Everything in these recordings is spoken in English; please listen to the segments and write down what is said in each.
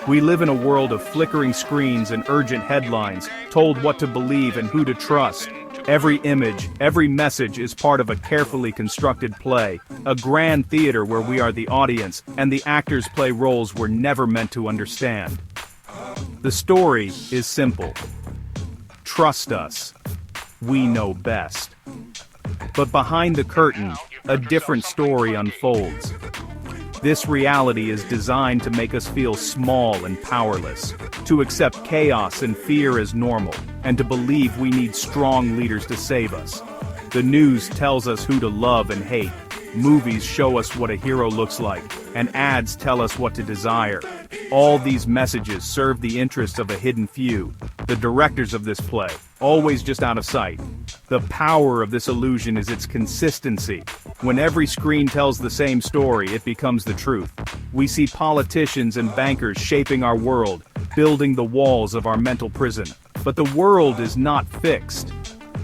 We live in a world of flickering screens and urgent headlines, told what to believe and who to trust. Every image, every message is part of a carefully constructed play, a grand theater where we are the audience, and the actors play roles we're never meant to understand. The story is simple. Trust us. We know best. But behind the curtain, a different story unfolds. This reality is designed to make us feel small and powerless, to accept chaos and fear as normal, and to believe we need strong leaders to save us. The news tells us who to love and hate. Movies show us what a hero looks like, and ads tell us what to desire. All these messages serve the interests of a hidden few, the directors of this play, always just out of sight. The power of this illusion is its consistency. When every screen tells the same story, it becomes the truth. We see politicians and bankers shaping our world, building the walls of our mental prison. But the world is not fixed.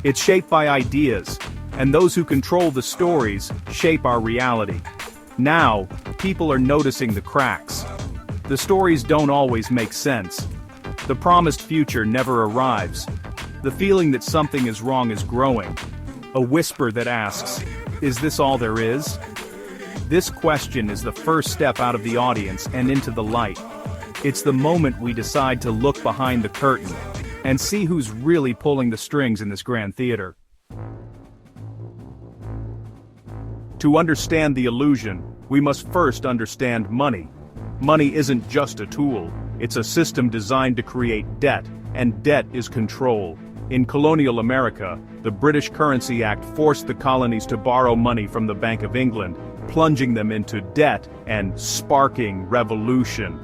It's shaped by ideas, and those who control the stories shape our reality. Now, people are noticing the cracks. The stories don't always make sense. The promised future never arrives. The feeling that something is wrong is growing. A whisper that asks, "Is this all there is?" This question is the first step out of the audience and into the light. It's the moment we decide to look behind the curtain and see who's really pulling the strings in this grand theater. To understand the illusion, we must first understand money. Money isn't just a tool, it's a system designed to create debt, and debt is control. In colonial America, the British Currency Act forced the colonies to borrow money from the Bank of England, plunging them into debt and sparking revolution.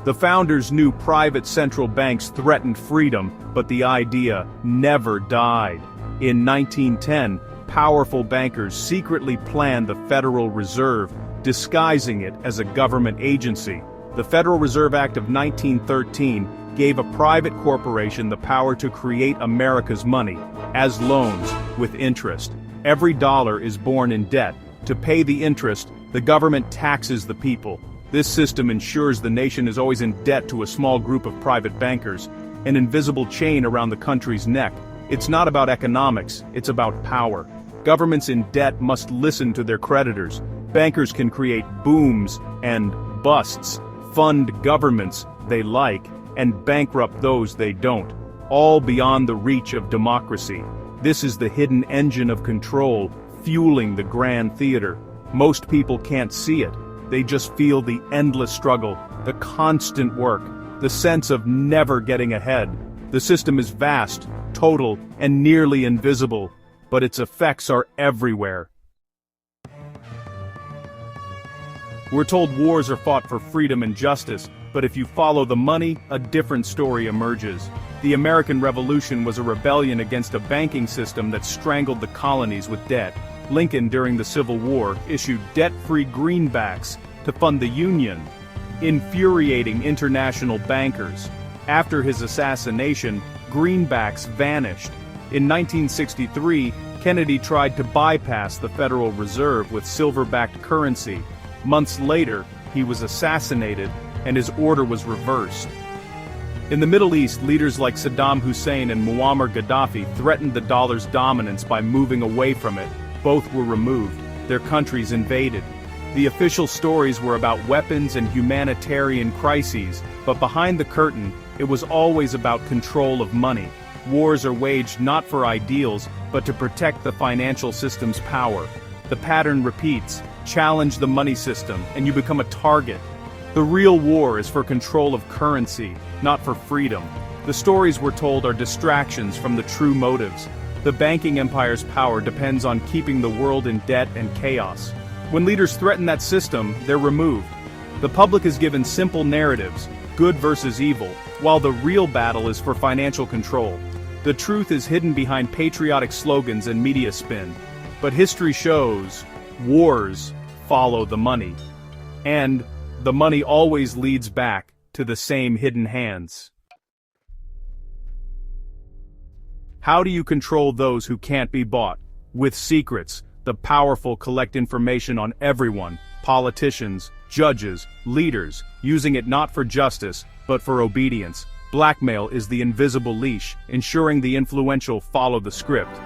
The founders knew private central banks threatened freedom, but the idea never died. In 1910, powerful bankers secretly planned the Federal Reserve, disguising it as a government agency. The Federal Reserve Act of 1913 gave a private corporation the power to create America's money, as loans, with interest. Every dollar is born in debt. To pay the interest, the government taxes the people. This system ensures the nation is always in debt to a small group of private bankers, an invisible chain around the country's neck. It's not about economics, it's about power. Governments in debt must listen to their creditors. Bankers can create booms and busts, fund governments they like, and bankrupt those they don't, all beyond the reach of democracy. This is the hidden engine of control, fueling the grand theater. Most people can't see it. They just feel the endless struggle, the constant work, the sense of never getting ahead. The system is vast, total, and nearly invisible, but its effects are everywhere. We're told wars are fought for freedom and justice, but if you follow the money, a different story emerges. The American Revolution was a rebellion against a banking system that strangled the colonies with debt. Lincoln, during the Civil War, issued debt-free greenbacks to fund the Union, infuriating international bankers. After his assassination, greenbacks vanished. In 1963, Kennedy tried to bypass the Federal Reserve with silver-backed currency. Months later, he was assassinated, and his order was reversed. In the Middle East, leaders like Saddam Hussein and Muammar Gaddafi threatened the dollar's dominance by moving away from it. Both were removed, their countries invaded. The official stories were about weapons and humanitarian crises, but behind the curtain, it was always about control of money. Wars are waged not for ideals, but to protect the financial system's power. The pattern repeats: challenge the money system, and you become a target. The real war is for control of currency, not for freedom. The stories we're told are distractions from the true motives. The banking empire's power depends on keeping the world in debt and chaos. When leaders threaten that system, they're removed. The public is given simple narratives, good versus evil, while the real battle is for financial control. The truth is hidden behind patriotic slogans and media spin. But history shows, wars follow the money. And the money always leads back to the same hidden hands. How do you control those who can't be bought? With secrets. The powerful collect information on everyone, politicians, judges, leaders, using it not for justice, But for obedience, blackmail is the invisible leash, ensuring the influential follow the script.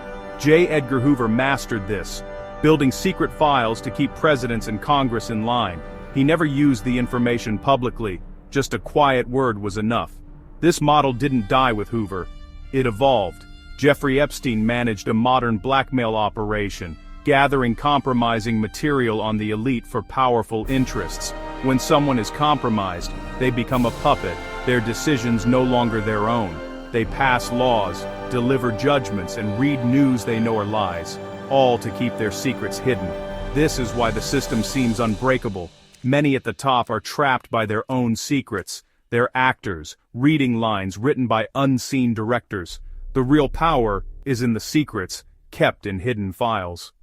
Edgar Hoover mastered this, building secret files to keep presidents and Congress in line. He never used the information publicly, just a quiet word was enough. This model didn't die with Hoover. It evolved. Jeffrey Epstein managed a modern blackmail operation, gathering compromising material on the elite for powerful interests. When someone is compromised, they become a puppet, their decisions no longer their own. They pass laws, deliver judgments, and read news they know are lies, all to keep their secrets hidden. This is why the system seems unbreakable. Many at the top are trapped by their own secrets. They're actors, reading lines written by unseen directors. The real power is in the secrets, kept in hidden files.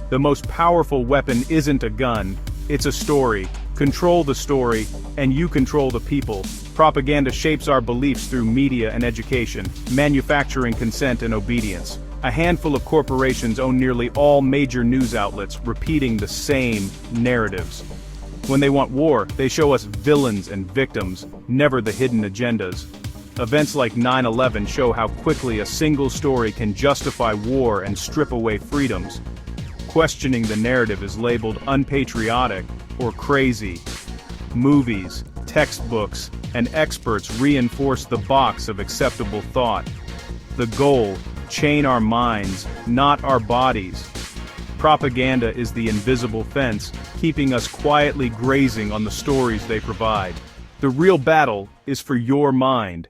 The most powerful weapon isn't a gun, it's a story. Control the story, and you control the people. Propaganda shapes our beliefs through media and education, manufacturing consent and obedience. A handful of corporations own nearly all major news outlets, repeating the same narratives. When they want war, they show us villains and victims, never the hidden agendas. Events like 9/11 show how quickly a single story can justify war and strip away freedoms. Questioning the narrative is labeled unpatriotic or crazy. Movies, textbooks, and experts reinforce the box of acceptable thought. The goal: chain our minds, not our bodies. Propaganda is the invisible fence, keeping us quietly grazing on the stories they provide. The real battle is for your mind.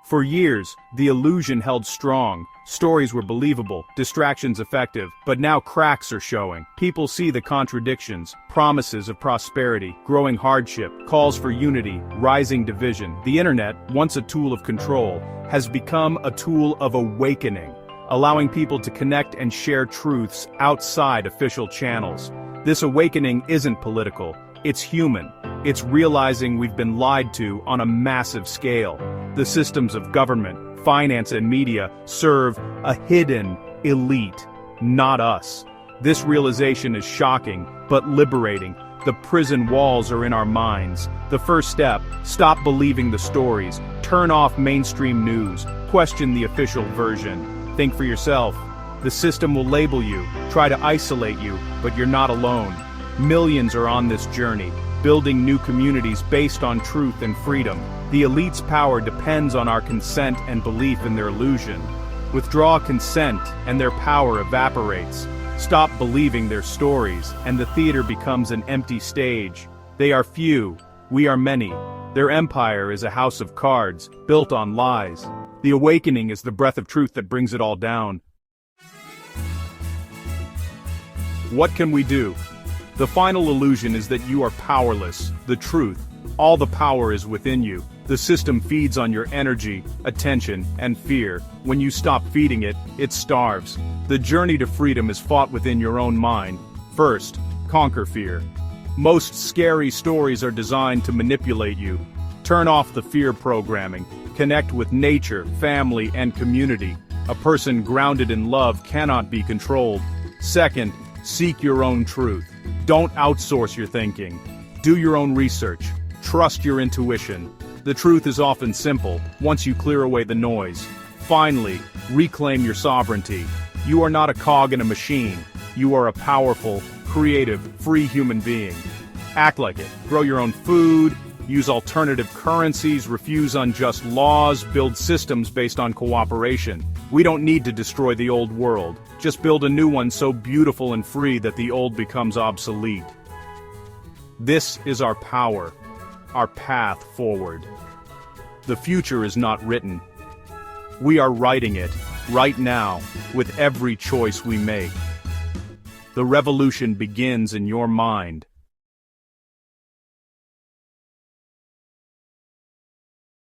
For years, the illusion held strong. Stories were believable, distractions effective, but now cracks are showing. People see the contradictions, promises of prosperity, growing hardship, calls for unity, rising division. The internet, once a tool of control, has become a tool of awakening, allowing people to connect and share truths outside official channels. This awakening isn't political, it's human. It's realizing we've been lied to on a massive scale. The systems of government, finance, and media serve a hidden elite, not us. This realization is shocking, but liberating. The prison walls are in our minds. The first step: stop believing the stories, turn off mainstream news, question the official version. Think for yourself. The system will label you, try to isolate you, but you're not alone. Millions are on this journey, building new communities based on truth and freedom. The elite's power depends on our consent and belief in their illusion. Withdraw consent, and their power evaporates. Stop believing their stories, and the theater becomes an empty stage. They are few, we are many. Their empire is a house of cards, built on lies. The awakening is the breath of truth that brings it all down. What can we do? The final illusion is that you are powerless. The truth: all the power is within you. The system feeds on your energy, attention, and fear. When you stop feeding it, it starves. The journey to freedom is fought within your own mind. First, conquer fear. Most scary stories are designed to manipulate you. Turn off the fear programming. Connect with nature, family, and community. A person grounded in love cannot be controlled. Second, seek your own truth. Don't outsource your thinking. Do your own research. Trust your intuition. The truth is often simple, once you clear away the noise. Finally, reclaim your sovereignty. You are not a cog in a machine. You are a powerful, creative, free human being. Act like it. Grow your own food, use alternative currencies, refuse unjust laws, build systems based on cooperation. We don't need to destroy the old world. Just build a new one so beautiful and free that the old becomes obsolete. This is our power, our path forward. The future is not written. We are writing it, right now, with every choice we make. The revolution begins in your mind.